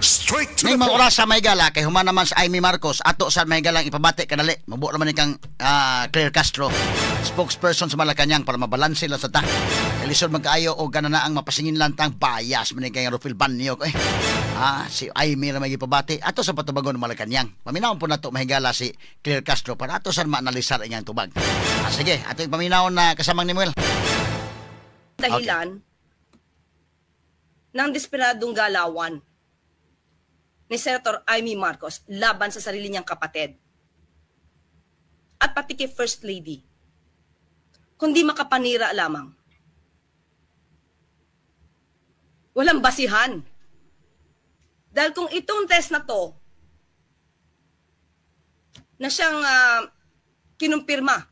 Straight to Ning the mga point. oras sa may gala kay human naman sa Amy Marcos ato sa may galang ipabati kadali. Mabuo naman ni kang Claire Castro, spokesperson sa Malacañang para mabalanse lang sa ta. Kalisod magkaayo o gana na ang mapasingin lang tang bias man ni kay Rufil Banyok si Amy ra may ipabati ato sa patubagon ng Malacañang. Paminawon po nato mahigala si Claire Castro para ato sa maanalisar iyang tubag. Sige, ato yung paminawon na kasamang ni Muel. Dahilan ng desperadong galawan ni Senator Amy Marcos laban sa sarili niyang kapatid at pati kay First Lady, kundi makapanira lamang. Walang basihan. Dahil kung itong test na to na siyang kinumpirma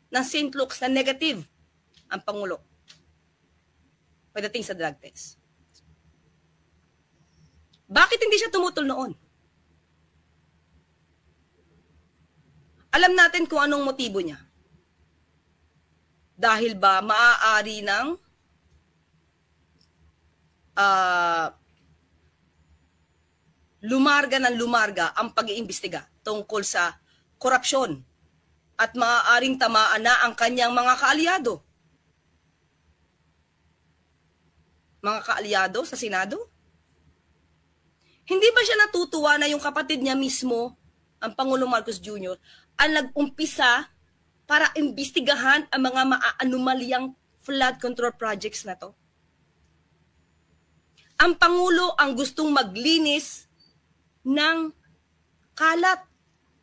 ng St. Luke's na negative ang Pangulo pagdating sa drug test. Bakit hindi siya tumutol noon? Alam natin kung anong motibo niya. Dahil ba maaari ng lumarga ang pag-iimbestiga tungkol sa korupsyon at maaaring tamaan na ang kanyang mga kaalyado. Mga kaalyado sa Senado? Hindi ba siya natutuwa na yung kapatid niya mismo, ang Pangulong Marcos Jr., ang nag-umpisa para imbestigahan ang mga maaanumalyang flood control projects na to? Ang Pangulo ang gustong maglinis ng kalat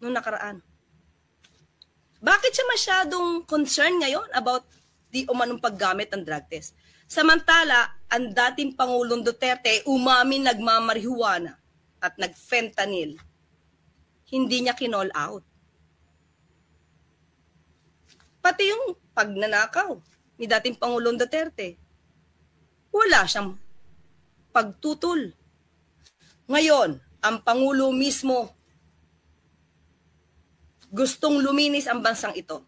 noong nakaraan. Bakit siya masyadong concerned ngayon about di umanong paggamit ng drug test? Samantala, ang dating Pangulong Duterte umamin nagmamarihuana at nag-fentanyl. Hindi niya kinall out. Pati yung pagnanakaw ni dating Pangulong Duterte, wala siyang pagtutol. Ngayon, ang Pangulo mismo gustong luminis ang bansang ito.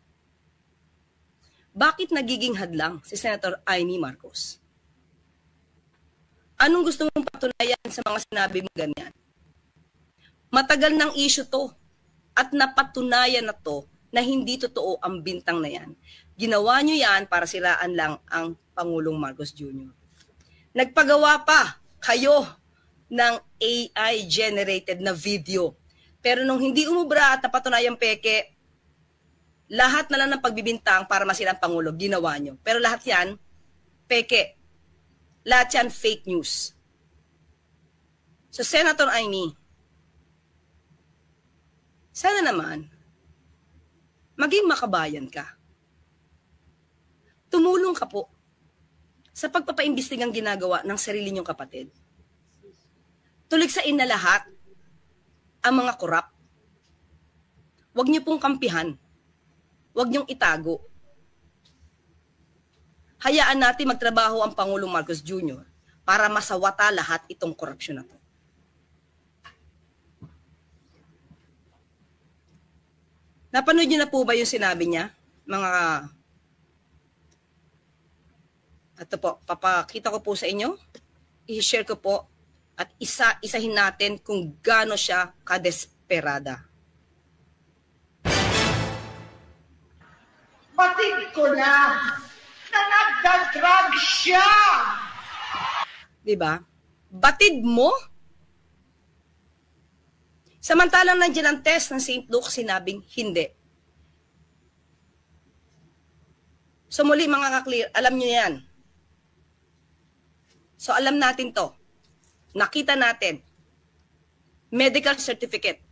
Bakit nagiging hadlang si Senator Amy Marcos? Anong gusto mong patunayan sa mga sinabi mo ganyan? Matagal ng issue to at napatunayan na to na hindi totoo ang bintang na yan. Ginawa nyo yan para siraan lang ang Pangulong Marcos Jr. Nagpagawa pa kayo ng AI-generated na video. Pero nung hindi umubra at napatunayang peke, lahat na lang ng pagbibintang para masira ang Pangulo, ginawa nyo. Pero lahat yan, peke. Lahat yan, fake news. So, Senator Amy, sana naman, maging makabayan ka. Tumulong ka po sa pagpapaimbestigang ginagawa ng sarili niyong kapatid. Tuligsain na lahat ang mga korap. Huwag niyo pong kampihan. Huwag niyong itago. Hayaan natin magtrabaho ang Pangulong Marcos Jr. para masawata lahat itong korupsyon na to. Napanood niyo na po ba yung sinabi niya? Ito po, papakita ko po sa inyo. I-share ko po at isahin natin kung gaano siya kadesperada. Batid ko na nagdadrag siya. Diba? Batid mo? Samantalang nandiyan ang test ng St. Luke, sinabing hindi. So muli mga ka-clear, alam nyo yan. So alam natin to. Nakita natin. Medical certificate.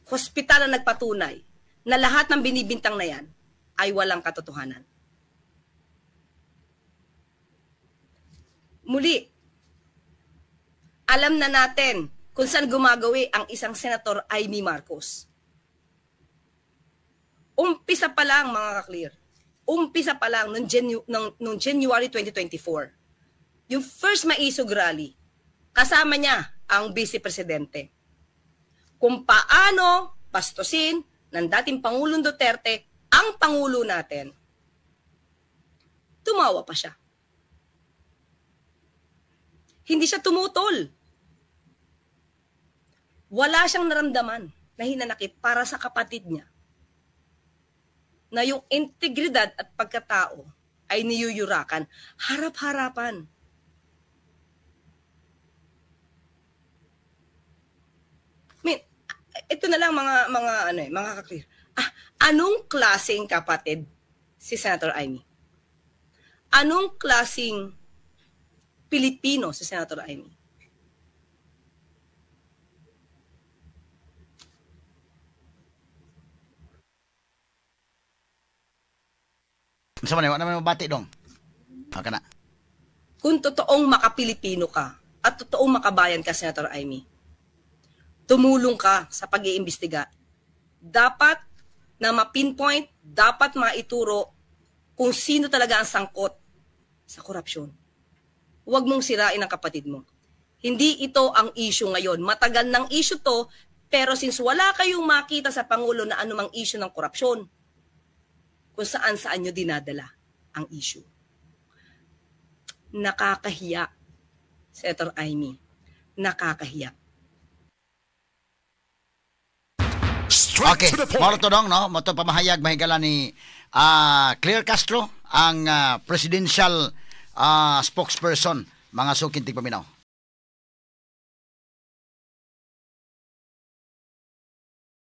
Hospital na nagpatunay na lahat ng binibintang na yan ay walang katotohanan. Muli, alam na natin kung saan gumagawi ang isang Senator Amy Marcos. Umpisa pa lang mga ka-clear. Umpisa pa lang noong January 2024. Yung first maisog rally, kasama niya ang Vice Presidente. Kung paano pastusin ng dating Pangulong Duterte ang Pangulo natin. Tumawa pa siya. Hindi siya tumutol. wala siyang naramdaman na hinanakit para sa kapatid niya, na yung integridad at pagkatao ay niyuyurakan, harap-harapan. Ito na lang mga ka-clear. Anong klaseng kapatid si Senator Amy? Anong klaseng Pilipino si Senator Amy? Sama na, wala naman mabati dong. Okay na. Kung totoong makapilipino ka at totoong makabayan ka, Senator Amy, tumulong ka sa pag-iimbestiga. Dapat na ma-pinpoint, dapat maituro kung sino talaga ang sangkot sa korupsyon. Huwag mong sirain ang kapatid mo. Hindi ito ang issue ngayon. Matagal ng issue to, pero since wala kayong makita sa Pangulo na anumang issue ng korupsyon, kung saan-saan nyo dinadala ang issue. Nakakahiya, Senator Amy. Nakakahiya. Okay, moro to dong, no? Moto pamahayag mahigala ni Claire Castro, ang presidential spokesperson, mga sukintig paminaw.